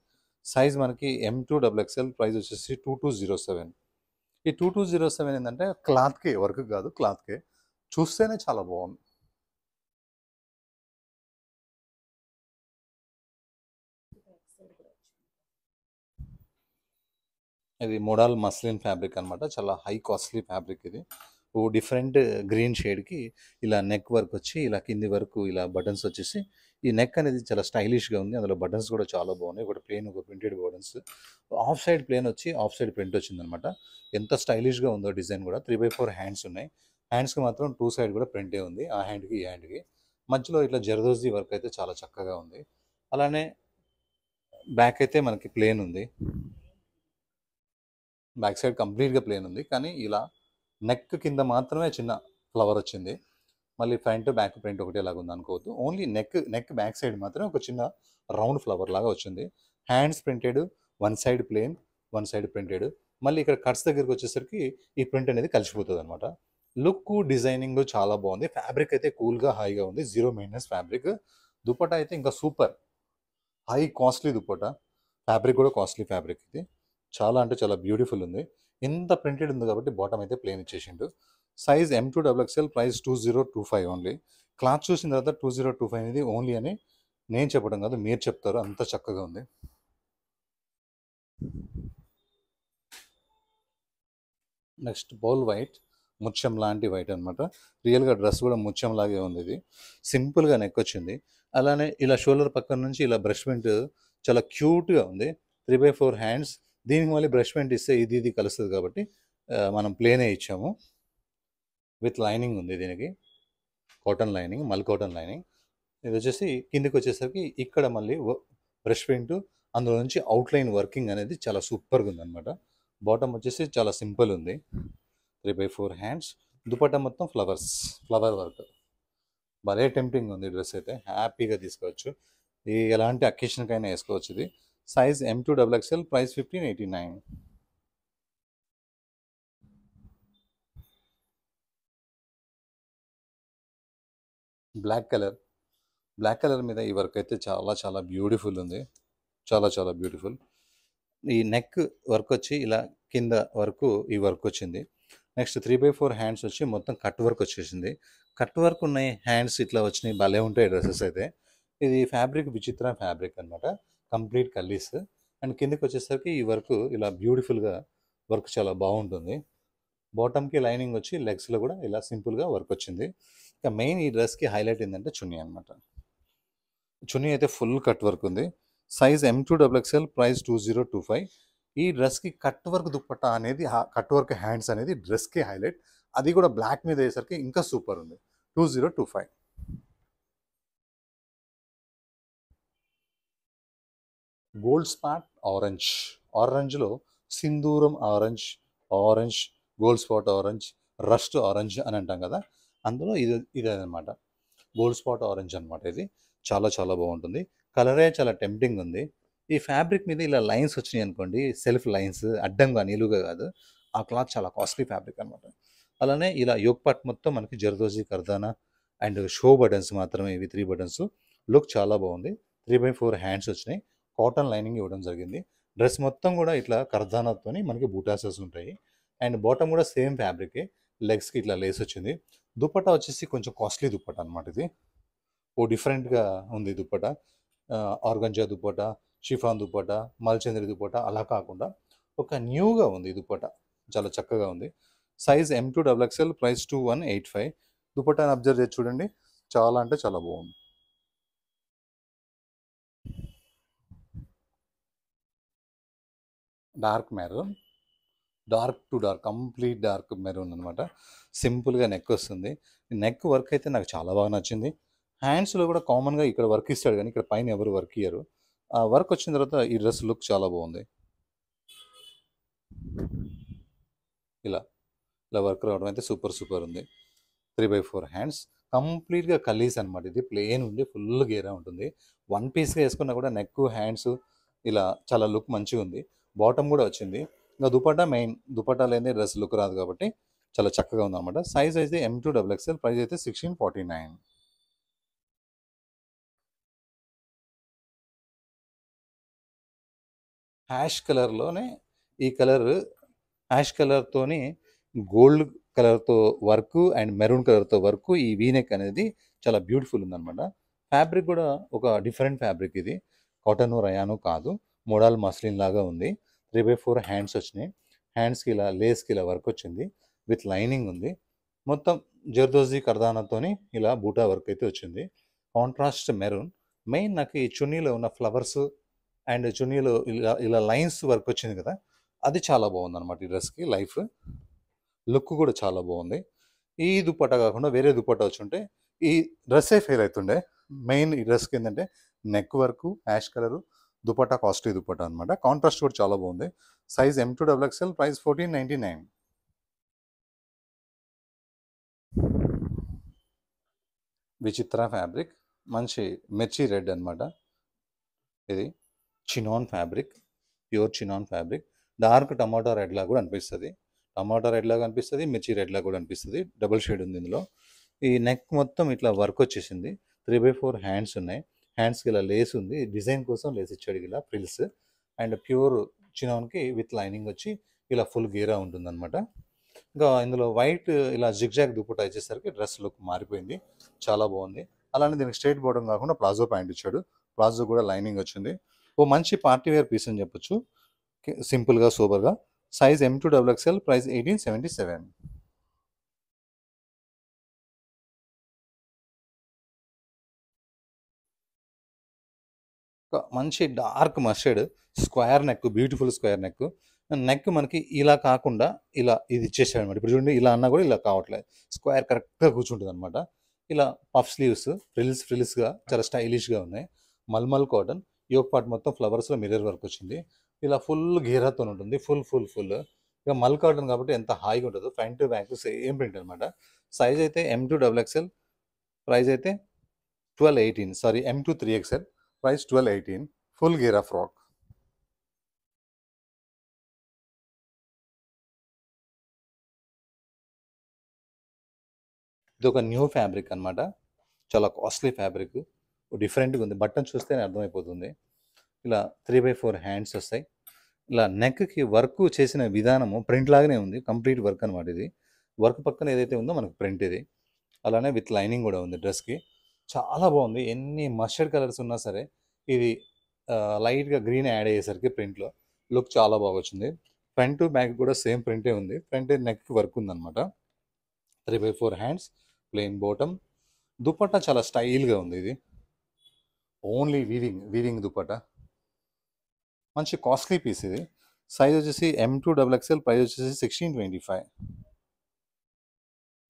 సైజ్ మనకి M2 XXL, ప్రైస్ వచ్చేసి 2207. ఈ 2207 ఏంటంటే క్లాత్కే, వర్క్ కాదు, క్లాత్కే. చూస్తేనే చాలా బాగుంది. ఇది మోడల్ మస్లిన్ ఫ్యాబ్రిక్ అనమాట. చాలా హై కాస్ట్లీ ఫ్యాబ్రిక్ ఇది. ఓ డిఫరెంట్ గ్రీన్ షేడ్కి ఇలా నెక్ వర్క్ వచ్చి ఇలా కింది వరకు ఇలా బటన్స్ వచ్చేసి ఈ నెక్ అనేది చాలా స్టైలిష్గా ఉంది. అందులో బటన్స్ కూడా చాలా బాగున్నాయి. ఒకటి ప్లేన్, ఒక printed buttons. Half side plain వచ్చి ఆఫ్ సైడ్ ప్రింట్ వచ్చిందనమాట. ఎంత స్టైలిష్గా ఉందో డిజైన్ కూడా. 3/4 హ్యాండ్స్ ఉన్నాయి. హ్యాండ్స్కి మాత్రం 2 సైడ్ కూడా ప్రింటే ఉంది, ఆ హ్యాండ్కి ఈ హ్యాండ్కి. మధ్యలో ఇట్లా జర్దోజీ వర్క్ అయితే చాలా చక్కగా ఉంది. అలానే బ్యాక్ అయితే మనకి ప్లేన్ ఉంది. బ్యాక్ సైడ్ కంప్లీట్గా ప్లేన్ ఉంది, కానీ ఇలా నెక్ కింద మాత్రమే చిన్న ఫ్లవర్ వచ్చింది. మళ్ళీ ఫ్రంట్ బ్యాక్ ప్రింట్ ఒకటే లాగా ఉంది అనుకోవద్దు. ఓన్లీ నెక్ బ్యాక్ సైడ్ మాత్రమే ఒక చిన్న రౌండ్ ఫ్లవర్ లాగా వచ్చింది. Hands printed, one side plain, one side printed. మళ్ళీ ఇక్కడ కట్స్ దగ్గరికి వచ్చేసరికి ఈ ప్రింట్ అనేది కలిసిపోతుంది అనమాట. లుక్, డిజైనింగ్ చాలా బాగుంది. ఫ్యాబ్రిక్ అయితే కూల్గా హాయిగా ఉంది, జీరో మెయింటెనెన్స్ ఫ్యాబ్రిక్. దుపట్టా అయితే ఇంకా super high costly dupatta. Fabric కూడా కాస్ట్లీ ఫ్యాబ్రిక్ ఇది. చాలా అంటే చాలా బ్యూటిఫుల్ ఉంది. ఇంత ప్రింటెడ్ ఉంది కాబట్టి బాటమ్ అయితే ప్లేన్ ఇచ్చేసిండు. Size M2 XXL, price 2025 only. Cloth చూసిన తర్వాత 2025 అనేది ఓన్లీ అని నేను చెప్పడం కాదు, మీరు చెప్తారు, అంత చక్కగా ఉంది. నెక్స్ట్ బౌల్ వైట్, ముత్యం లాంటి వైట్ అనమాట. రియల్గా డ్రెస్ కూడా ముత్యం లాగే ఉంది. ఇది సింపుల్గా నెక్ వచ్చింది. అలానే ఇలా షోల్డర్ పక్కన నుంచి ఇలా బ్రష్ పెయింట్ చాలా క్యూట్గా ఉంది. 3/4 హ్యాండ్స్. దీనికి మళ్ళీ బ్రష్ పెయింట్ ఇస్తే ఇది కలుస్తుంది కాబట్టి మనం ప్లేనే ఇచ్చాము. విత్ లైనింగ్ ఉంది దీనికి, కాటన్ లైనింగ్, మల్ కాటన్ లైనింగ్. ఇది వచ్చేసి కిందికి వచ్చేసరికి ఇక్కడ మళ్ళీ బ్రష్ పెయింట్, అందులో నుంచి అవుట్లైన్ వర్కింగ్ అనేది చాలా సూపర్గా ఉంది అనమాట. బాటమ్ వచ్చేసి చాలా సింపుల్ ఉంది. 3/4 హ్యాండ్స్. దుపట్టా మొత్తం ఫ్లవర్ వర్క్. భలే టెంప్టింగ్ ఉంది డ్రెస్ అయితే. హ్యాపీగా తీసుకోవచ్చు, ఎలాంటి అకేషన్కైనా వేసుకోవచ్చు ఇది. Size M2 XXL, price 1589. Black colour మీద ఈ వర్క్ అయితే చాలా చాలా బ్యూటిఫుల్ ఉంది. చాలా చాలా బ్యూటిఫుల్. ఈ నెక్ వర్క్ వచ్చి ఇలా కింద వరకు ఈ వర్క్ వచ్చింది. నెక్స్ట్ 3/4 హ్యాండ్స్ వచ్చి మొత్తం కట్ వర్క్ వచ్చేసింది. కట్ వర్క్ ఉన్నాయి, హ్యాండ్స్ ఇట్లా వచ్చినాయి, భలే ఉంటాయి డ్రెస్సెస్ అయితే. ఇది ఫ్యాబ్రిక్ విచిత్ర ఫ్యాబ్రిక్ అనమాట, కంప్లీట్ కల్లీస్. అండ్ కిందకి వచ్చేసరికి ఈ వర్క్ ఇలా బ్యూటిఫుల్గా వర్క్ చాలా బాగుంటుంది. బాటమ్కి లైనింగ్ వచ్చి లెగ్స్లో కూడా ఇలా సింపుల్గా వర్క్ వచ్చింది. ఇక మెయిన్ ఈ డ్రెస్కి హైలైట్ ఏంటంటే చున్నీ అనమాట. చున్నీ అయితే ఫుల్ కట్ వర్క్ ఉంది. Size M2 XXL, price 2025. ఈ డ్రెస్కి కట్ వర్క్ దుప్పట్టా అనేది, కట్ వర్క్ హ్యాండ్స్ అనేది డ్రెస్కి హైలైట్. అది కూడా బ్లాక్ మీద వేసరికి ఇంకా సూపర్ ఉంది. 2025. గోల్డ్ స్పాట్ ఆరెంజ్, ఆరెంజ్లో సింధూరం orange, orange, gold spot orange, rust orange అని అంటాం కదా, అందులో ఇదే అనమాట గోల్డ్ స్పాట్ ఆరెంజ్ అనమాట. ఇది చాలా చాలా బాగుంటుంది. కలరే చాలా టెంప్టింగ్ ఉంది. ఈ ఫ్యాబ్రిక్ మీద ఇలా లైన్స్ వచ్చినాయి అనుకోండి, సెల్ఫ్ లైన్స్ అడ్డంగా నిలువుగా కాదు, ఆ క్లాత్ చాలా కాస్ట్లీ ఫ్యాబ్రిక్ అనమాట. అలానే ఇలా యోగ్ పార్ట్ మొత్తం మనకి జర్దోజీ కర్దానా అండ్ షో బటన్స్ మాత్రమే, ఇవి 3 బటన్స్. లుక్ చాలా బాగుంది. 3/4 హ్యాండ్స్ వచ్చినాయి. కాటన్ లైనింగ్ ఇవ్వడం జరిగింది. డ్రెస్ మొత్తం కూడా ఇట్లా కర్దానాతోని మనకి బూటాసెస్ ఉంటాయి. అండ్ బాటమ్ కూడా సేమ్ ఫ్యాబ్రికే, లెగ్స్కి ఇట్లా లేస్ వచ్చింది. దుపట్టా వచ్చేసి కొంచెం కాస్ట్లీ దుపట్టా అనమాట. ఇది ఓ డిఫరెంట్గా ఉంది దుపట్టా. ఆర్గంజా దుపట్టా, షిఫాన్ దుపట్టా, మల్చంద్రి దుపట్టా అలా కాకుండా ఒక న్యూగా ఉంది ఈ దుపట్టా. చాలా చక్కగా ఉంది. Size M2XXL, price 2185. దుపట్టాని అబ్జర్వ్ చేసి చూడండి, చాలా అంటే చాలా బాగుంది. Dark maroon, dark to dark, complete dark maroon అనమాట. సింపుల్గా నెక్ వస్తుంది. నెక్ వర్క్ అయితే నాకు చాలా బాగా నచ్చింది. హ్యాండ్స్లో కూడా కామన్గా ఇక్కడ వర్క్ ఇస్తాడు కానీ ఇక్కడ పైన ఎవరు వర్క్ ఇయ్యరు. ఆ వర్క్ వచ్చిన తర్వాత ఈ డ్రెస్ లుక్ చాలా బాగుంది. ఇలా ఇలా వర్క్ రావడం అయితే సూపర్ ఉంది. 3/4 హ్యాండ్స్, కంప్లీట్గా కలీస్ అనమాట. ఇది ప్లెయిన్ ఉండి ఫుల్ గేరా ఉంటుంది. వన్ పీస్గా వేసుకున్నా కూడా నెక్ హ్యాండ్స్ ఇలా చాలా లుక్ మంచిగా ఉంది. బాటమ్ కూడా వచ్చింది. ఇంకా దుపట్టా మెయిన్, దుపట్టా లేని డ్రెస్ లుక్ రాదు కాబట్టి చాలా చక్కగా ఉంది అనమాట. సైజ్ అయితే M2XXL, ప్రైస్ అయితే 1649. హ్యాష్ కలర్లోనే ఈ కలర్, హ్యాష్ కలర్తోని గోల్డ్ కలర్తో వర్క్ అండ్ మెరూన్ కలర్తో వర్క్, ఈ వీనెక్ అనేది చాలా బ్యూటిఫుల్ ఉందన్నమాట. ఫ్యాబ్రిక్ కూడా ఒక డిఫరెంట్ ఫ్యాబ్రిక్. ఇది కాటన్ రయాను కాదు, మోడల్ మస్లిన్ లాగా ఉంది. 3/4 హ్యాండ్స్ వచ్చినాయి. హ్యాండ్స్కి ఇలా లేస్కి ఇలా వర్క్ వచ్చింది, విత్ లైనింగ్ ఉంది. మొత్తం జర్దోజీ కర్దానాతోని ఇలా బూటా వర్క్ అయితే వచ్చింది. Contrast maroon. మెయిన్ నాకు ఈ చున్నీలో ఉన్న ఫ్లవర్స్ అండ్ చున్నీలో ఇలా ఇలా లైన్స్ వర్క్ వచ్చింది కదా, అది చాలా బాగుంది అనమాట. ఈ డ్రెస్కి లైఫ్ లుక్ కూడా చాలా బాగుంది. ఈ దుపట్టా కాకుండా వేరే దుపట్టా వచ్చుంటే ఈ డ్రెస్సే ఫెయిల్ అవుతుండే. మెయిన్ ఈ డ్రెస్కి ఏంటంటే neck work, ash colour, dupatta costly dupatta అనమాట. కాంట్రాస్ట్ కూడా చాలా బాగుంది. Size M2XXL, price 1499. విచిత్ర ఫ్యాబ్రిక్, మంచి మిర్చి రెడ్ అనమాట. ఇది chinon fabric, pure chinon fabric. Dark tomato red లాగా కూడా అనిపిస్తుంది. టమాటా రెడ్ లాగా అనిపిస్తుంది, మిర్చి రెడ్ లాగా కూడా అనిపిస్తుంది. డబుల్ షేడ్ ఉంది ఇందులో. ఈ నెక్ మొత్తం ఇట్లా వర్క్ వచ్చేసింది. 3/4 హ్యాండ్స్ ఉన్నాయి. హ్యాండ్స్కి ఇలా లేస్ ఉంది, డిజైన్ కోసం లేస్ ఇచ్చాడు ఇలా ఫ్రిల్స్. అండ్ ప్యూర్ చినాన్కి విత్ లైనింగ్ వచ్చి ఇలా ఫుల్ గేరా ఉంటుంది అనమాట. ఇంకా ఇందులో వైట్ ఇలా జిగ్జాగ్ దుపట్టా ఇచ్చేసరికి డ్రెస్ లుక్ మారిపోయింది, చాలా బాగుంది. అలానే దీనికి స్ట్రైట్ బాటమ్ కాకుండా ప్లాజో ప్యాంట్ ఇచ్చాడు. ప్లాజో కూడా లైనింగ్ వచ్చింది. ఓ మంచి పార్టీ వేర్ పీస్ అని చెప్పొచ్చు, సింపుల్గా సూపర్గా. Size M2XXL, price 1877. ఒక మంచి dark mustard square neck, beautiful square neck. Neck మనకి ఇలా కాకుండా ఇలా ఇది ఇచ్చేసాడు అనమాట. ఇప్పుడు చూడండి, ఇలా అన్నా కూడా ఇలా కావట్లేదు, స్క్వేర్ కరెక్ట్గా కూర్చుంటుంది అనమాట. ఇలా పఫ్ స్లీవ్స్ ఫ్రిల్స్గా చాలా స్టైలిష్గా ఉన్నాయి. మల్మల్ కాటన్, యోగ్ పార్ట్ మొత్తం ఫ్లవర్స్లో మిర్రర్ వర్క్ వచ్చింది. ఇలా ఫుల్ గేరాతో ఉంటుంది, ఫుల్. ఇక మల్ కాటన్ కాబట్టి ఎంత హాయిగా ఉంటుందో. ఫ్రంట్ బ్యాక్ సేమ్ ప్రింట్ అనమాట. సైజ్ అయితే M2XXL, ప్రైస్ అయితే 1218. Sorry, M2XXL, price 1218. ఫుల్ గేరా ఫ్రాక్. ఇది ఒక న్యూ ఫ్యాబ్రిక్ అనమాట, చాలా కాస్ట్లీ ఫ్యాబ్రిక్, డిఫరెంట్గా ఉంది. బటన్ చూస్తేనే అర్థమైపోతుంది. ఇలా 3/4 హ్యాండ్స్ వస్తాయి. ఇలా నెక్కి వర్క్ చేసిన విధానము ప్రింట్ లాగానే ఉంది, కంప్లీట్ వర్క్ అనమాట. ఇది వర్క్ పక్కన ఏదైతే ఉందో మనకు ప్రింట్ ఇది. అలానే విత్ లైనింగ్ కూడా ఉంది డ్రెస్కి, చాలా బాగుంది. ఎన్ని మస్టర్డ్ కలర్స్ ఉన్నా సరే ఇది లైట్గా గ్రీన్ యాడ్ అయ్యేసరికి ప్రింట్లో లుక్ చాలా బాగా వచ్చింది. ఫ్రంట్ బ్యాక్ కూడా సేమ్ ప్రింటే ఉంది. ఫ్రంట్ నెక్ వర్క్ ఉందన్నమాట. 3/4 హ్యాండ్స్, ప్లెయిన్ బాటమ్. దుపట్టా చాలా స్టైల్గా ఉంది. ఇది ఓన్లీ వీవింగ్ దుపట్టా, మంచి కాస్ట్లీ పీస్ ఇది. సైజ్ వచ్చేసి M2XXL, ప్రైస్ వచ్చేసి 1625.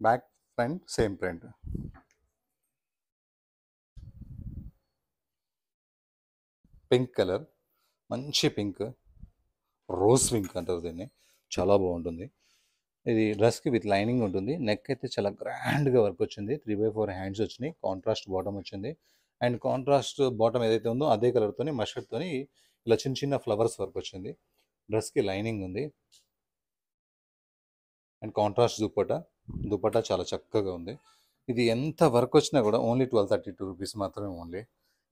Back front same print. Pink colour, మంచి పింక్, రోజ్ పింక్ అంటారు దీన్ని, చాలా బాగుంటుంది. ఇది డ్రెస్కి విత్ లైనింగ్ ఉంటుంది. నెక్ అయితే చాలా గ్రాండ్గా వర్క్ వచ్చింది. 3/4 హ్యాండ్స్ వచ్చినాయి. కాంట్రాస్ట్ బాటమ్ వచ్చింది. అండ్ కాంట్రాస్ట్ బాటమ్ ఏదైతే ఉందో అదే కలర్తోని మస్టర్డ్తోని ఇలా చిన్న చిన్న ఫ్లవర్స్ వర్క్ వచ్చింది. డ్రెస్కి లైనింగ్ ఉంది. అండ్ కాంట్రాస్ట్ దుపట్టా చాలా చక్కగా ఉంది. ఇది ఎంత వర్క్ వచ్చినా కూడా ఓన్లీ 1232 రూపీస్ మాత్రమే ఓన్లీ.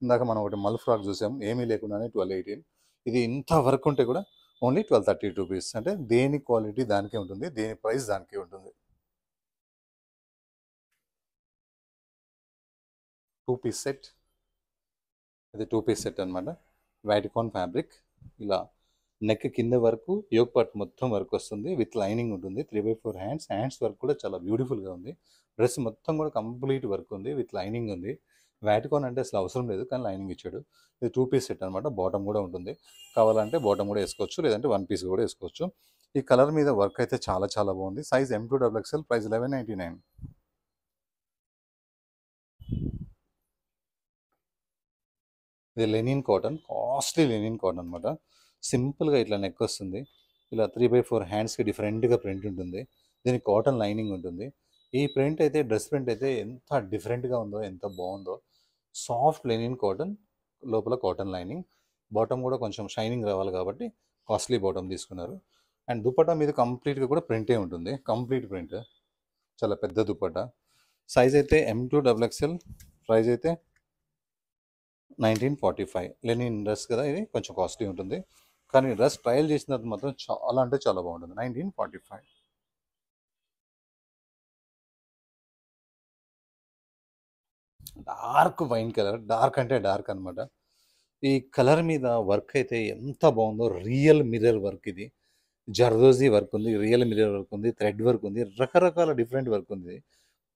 ఇందాక మనం ఒకటి మల్ ఫ్రాక్ చూసాం, ఏమీ లేకుండానే 1218. ఇది ఇంత వర్క్ ఉంటే కూడా ఓన్లీ 1232 రూపీస్. అంటే దేని క్వాలిటీ దానికే ఉంటుంది, దేని ప్రైస్ దానికే ఉంటుంది. 2 పీస్ సెట్. ఇది 2 పీస్ సెట్ అనమాట. వైటికాన్ ఫ్యాబ్రిక్. ఇలా నెక్ కింద వరకు యోగ్ పార్ట్ మొత్తం వర్క్ వస్తుంది. విత్ లైనింగ్ ఉంటుంది. 3/4 హ్యాండ్స్ వర్క్ కూడా చాలా బ్యూటిఫుల్గా ఉంది. డ్రెస్ మొత్తం కూడా కంప్లీట్ వర్క్ ఉంది. విత్ లైనింగ్ ఉంది. వ్యాటికాన్ అంటే అసలు అవసరం లేదు, కానీ లైనింగ్ ఇచ్చాడు. ఇది 2 పీస్ సెట్ అనమాట. బాటమ్ కూడా ఉంటుంది. కావాలంటే బాటమ్ కూడా వేసుకోవచ్చు, లేదంటే 1 పీస్ కూడా వేసుకోవచ్చు. ఈ కలర్ మీద వర్క్ అయితే చాలా చాలా బాగుంది. Size M2XXL, price 1199. ఇది linen cotton, costly linen cotton అనమాట. సింపుల్గా ఇట్లా నెక్ వస్తుంది. ఇలా 3/4 హ్యాండ్స్కి డిఫరెంట్గా ప్రింట్ ఉంటుంది. దీనికి కాటన్ లైనింగ్ ఉంటుంది. ఈ ప్రింట్ అయితే, డ్రెస్ ప్రింట్ అయితే ఎంత డిఫరెంట్గా ఉందో, ఎంత బాగుందో. సాఫ్ట్ లెనిన్ కాటన్, లోపల కాటన్ లైనింగ్. బాటమ్ కూడా కొంచెం షైనింగ్ రావాలి కాబట్టి కాస్ట్లీ బాటమ్ తీసుకున్నారు. అండ్ దుపట్టా మీద కంప్లీట్గా కూడా ప్రింటే ఉంటుంది. కంప్లీట్ ప్రింట్, చాలా పెద్ద దుపట్టా. సైజ్ అయితే M2XXL, ప్రైస్ అయితే 1945. లెనిన్ డ్రెస్ కదా, ఇది కొంచెం కాస్ట్లీ ఉంటుంది. కానీ డ్రెస్ ట్రయల్ చేసిన తర్వాత మాత్రం చాలా అంటే చాలా బాగుంటుంది. 1945. డార్క్ వైన్ కలర్, డార్క్ అంటే డార్క్ అనమాట. ఈ కలర్ మీద వర్క్ అయితే ఎంత బాగుందో. రియల్ మిర్రర్ వర్క్ ఇది. జర్దోజీ వర్క్ ఉంది, రియల్ మిర్రర్ వర్క్ ఉంది, థ్రెడ్ వర్క్ ఉంది, రకరకాల డిఫరెంట్ వర్క్ ఉంది.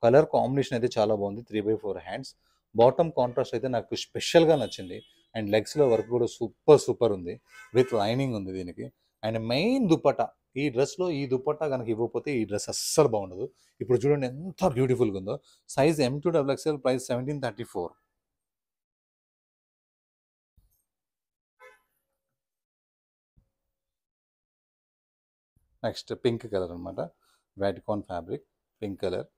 కలర్ కాంబినేషన్ అయితే చాలా బాగుంది. 3/4 హ్యాండ్స్. బాటమ్ కాంట్రాస్ట్ అయితే నాకు స్పెషల్గా నచ్చింది. అండ్ లెగ్స్లో వర్క్ కూడా సూపర్ ఉంది. విత్ లైనింగ్ ఉంది దీనికి. అండ్ మెయిన్ దుపట్టా, ఈ డ్రెస్లో ఈ దుపట్టా కనుక ఇవ్వకపోతే ఈ డ్రెస్ అస్సలు బాగుండదు. ఇప్పుడు చూడండి ఎంత బ్యూటిఫుల్గా ఉందో. Size M2XXL, price 1734. Next pink colour అనమాట. వ్యాటికాన్ ఫ్యాబ్రిక్, పింక్ కలర్.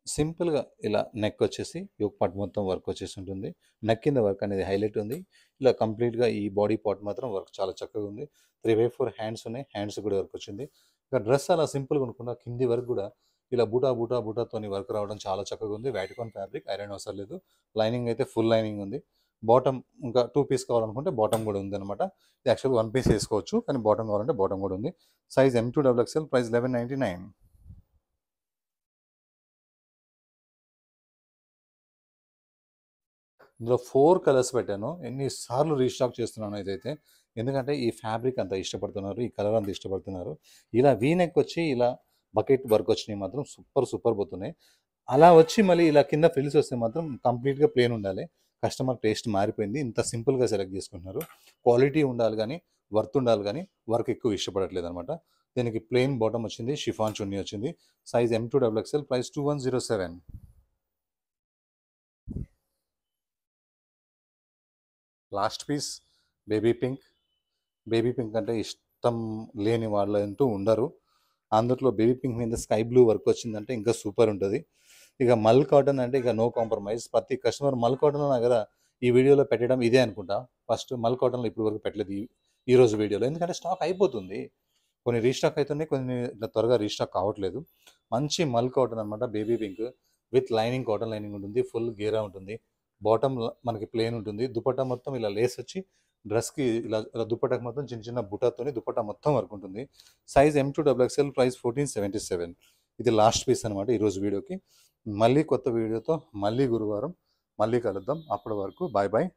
సింపుల్గా ఇలా నెక్ వచ్చేసి యోగ్ పార్ట్ మొత్తం వర్క్ వచ్చేసి ఉంటుంది. నెక్ కింద వర్క్ అనేది హైలైట్ ఉంది. ఇలా కంప్లీట్గా ఈ బాడీ పార్ట్ మాత్రం వర్క్ చాలా చక్కగా ఉంది. 3/4 హ్యాండ్స్ ఉన్నాయి. హ్యాండ్స్ కూడా వర్క్ వచ్చింది. ఇక డ్రెస్ అలా సింపుల్గా అనుకున్నా, కింది వర్క్ కూడా ఇలా బూటాతోని వర్క్ రావడం చాలా చక్కగా ఉంది. వ్యాటికాన్ ఫ్యాబ్రిక్, ఐరన్ అవసరం లేదు. లైనింగ్ అయితే ఫుల్ లైనింగ్ ఉంది. బాటమ్ ఇంకా 2 పీస్ కావాలనుకుంటే బాటమ్ కూడా ఉంది అనమాట. ఇది యాక్చువల్గా 1 పీస్ వేసుకోవచ్చు, కానీ బాటమ్ కావాలంటే బాటమ్ కూడా ఉంది. Size M2XXL, price 1199. ఇందులో 4 కలర్స్ పెట్టాను. ఎన్నిసార్లు రీస్టాక్ చేస్తున్నాను ఇదైతే. ఎందుకంటే ఈ ఫ్యాబ్రిక్ అంత ఇష్టపడుతున్నారు, ఈ కలర్ అంత ఇష్టపడుతున్నారు. ఇలా వీ నెక్ వచ్చి ఇలా బకెట్ వర్క్ వచ్చినాయి మాత్రం సూపర్ పోతున్నాయి. అలా వచ్చి మళ్ళీ ఇలా కింద ఫ్రిల్స్ వస్తే మాత్రం కంప్లీట్గా ప్లేన్ ఉండాలి. కస్టమర్ టేస్ట్ మారిపోయింది. ఇంత సింపుల్గా సెలెక్ట్ చేసుకుంటున్నారు. క్వాలిటీ ఉండాలి కానీ, వర్త్ ఉండాలి కానీ, వర్క్ ఎక్కువ ఇష్టపడట్లేదు అనమాట. దీనికి ప్లెయిన్ బాటమ్ వచ్చింది, షిఫాన్ చున్నీ వచ్చింది. Size M2XXL, price 2107. Last piece baby pink. Baby pink అంటే ఇష్టం లేని వాళ్ళు అంటూ ఉండరు. అందులో బేబీ పింక్ మీద స్కై బ్లూ వర్క్ వచ్చిందంటే ఇంకా సూపర్ ఉంటుంది. ఇక మల్ కాటన్ అంటే ఇక నో కాంప్రమైజ్. ప్రతి కస్టమర్ మల్ కాటన్లో నా కదా ఈ వీడియోలో పెట్టడం ఇదే అనుకుంటా. ఫస్ట్ మల్ కాటన్లో ఇప్పుడు వరకు పెట్టలేదు ఈ రోజు వీడియోలో, ఎందుకంటే స్టాక్ అయిపోతుంది. కొన్ని రీస్టాక్ అవుతున్నాయి, కొన్ని ఇట్లా త్వరగా రీస్టాక్ కావట్లేదు. మంచి మల్ కాటన్ అనమాట. Baby pink with lining, cotton lining ఉంటుంది. ఫుల్ గేరా ఉంటుంది. బాటమ్ మనకి ప్లేన్ ఉంటుంది. దుపట్టా మొత్తం ఇలా లేస్ వచ్చి డ్రెస్కి ఇలా దుపట్టాకి మొత్తం చిన్న చిన్న బుటాతోని దుపట్టా మొత్తం వర్క్ ఉంటుంది. Size M2XXL, price 1477. ఇది లాస్ట్ పీస్ అనమాట ఈరోజు వీడియోకి. మళ్ళీ కొత్త వీడియోతో మళ్ళీ గురువారం మళ్ళీ కలుద్దాం. అప్పటి వరకు బాయ్ బాయ్.